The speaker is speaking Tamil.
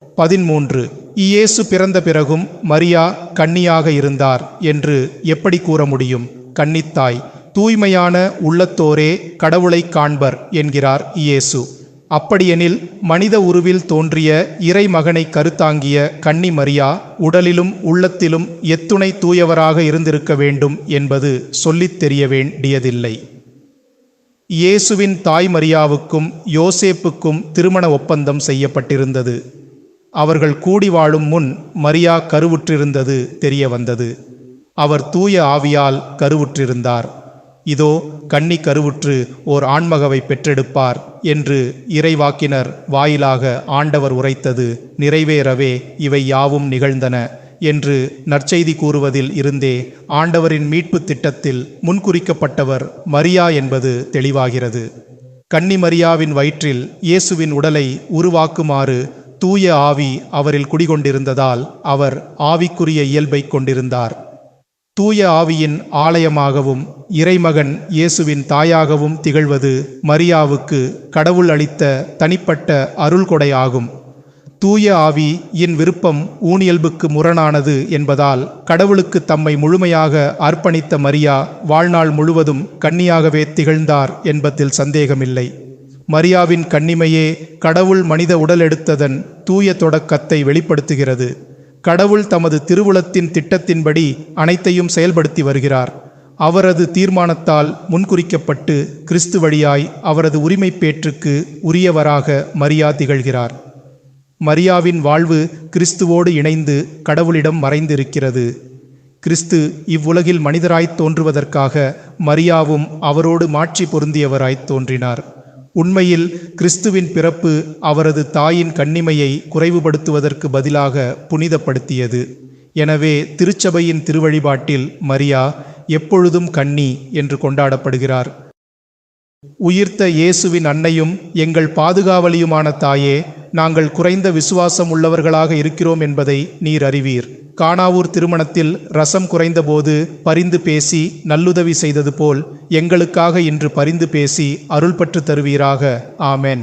13. இயேசு பிறந்த பிறகும் மரியா கன்னியாக இருந்தார் என்று எப்படி கூற முடியும்? கன்னித்தாய், தூய்மையான உள்ளத்தோரே கடவுளை காண்பர் என்கிறார் இயேசு. அப்படியெனில் மனித உருவில் தோன்றிய இறைமகனை கருத்தாங்கிய கன்னி மரியா உடலிலும் உள்ளத்திலும் எத்துணை தூயவராக இருந்திருக்க வேண்டும் என்பது சொல்லித் தெரிய வேண்டியதில்லை. இயேசுவின் தாய் மரியாவுக்கும் யோசேப்புக்கும் திருமண ஒப்பந்தம் செய்யப்பட்டிருந்தது. அவர்கள் கூடி வாழும் முன் மரியா கருவுற்றிருந்தது தெரிய வந்தது. அவர் தூய ஆவியால் கருவுற்றிருந்தார். இதோ கன்னி கருவுற்று ஓர் ஆண்மகவை பெற்றெடுப்பார் என்று இறைவாக்கினர் வாயிலாக ஆண்டவர் உரைத்தது நிறைவேறவே இவை யாவும் நிகழ்ந்தன என்று நற்செய்தி கூறுவதில் இருந்தே ஆண்டவரின் மீட்பு திட்டத்தில் முன்குறிக்கப்பட்டவர் மரியா என்பது தெளிவாகிறது. கன்னி மரியாவின் வயிற்றில் இயேசுவின் உடலை உருவாக்குமாறு தூய ஆவி அவரில் குடிகொண்டிருந்ததால் அவர் ஆவிக்குரிய இயல்பை கொண்டிருந்தார். தூய ஆவியின் ஆலயமாகவும் இறைமகன் இயேசுவின் தாயாகவும் திகழ்வது மரியாவுக்கு கடவுள் அளித்த தனிப்பட்ட அருள்கொடை ஆகும். தூய ஆவியின் விருப்பம் ஊனியல்புக்கு முரணானது என்பதால் கடவுளுக்கு தம்மை முழுமையாக அர்ப்பணித்த மரியா வாழ்நாள் முழுவதும் கன்னியாகவே திகழ்ந்தார் என்பதில் சந்தேகமில்லை. மரியாவின் கன்னிமையே கடவுள் மனித உடல் எடுத்ததன் தூய தொடக்கத்தை வெளிப்படுத்துகிறது. கடவுள் தமது திருவுளத்தின் திட்டத்தின்படி அனைத்தையும் செயல்படுத்தி வருகிறார். அவரது தீர்மானத்தால் முன்குறிக்கப்பட்டு கிறிஸ்து வழியாய் அவரது உரிமை பேற்றுக்கு உரியவராக மரியா திகழ்கிறார். மரியாவின் வாழ்வு கிறிஸ்துவோடு இணைந்து கடவுளிடம் மறைந்திருக்கிறது. கிறிஸ்து இவ்வுலகில் மனிதராய்த் தோன்றுவதற்காக மரியாவும் அவரோடு மாட்சி பொருந்தியவராய்த் தோன்றினார். உண்மையில் கிறிஸ்துவின் பிறப்பு அவரது தாயின் கன்னிமையை குறைவுபடுத்துவதற்கு பதிலாக புனிதப்படுத்தியது. எனவே திருச்சபையின் திருவழிபாட்டில் மரியா எப்பொழுதும் கன்னி என்று கொண்டாடப்படுகிறார். உயிர்த்த இயேசுவின் அன்னையும் எங்கள் பாதுகாவலியுமான தாயே, நாங்கள் குறைந்த விசுவாசம் உள்ளவர்களாக இருக்கிறோம் என்பதை நீர் அறிவீர். கானாவூர் திருமணத்தில் ரசம் குறைந்தபோது பரிந்து பேசி நல்லுதவி செய்தது போல் எங்களுக்காக இன்று பரிந்து பேசி அருள் பெற்று தருவீராக. ஆமென்.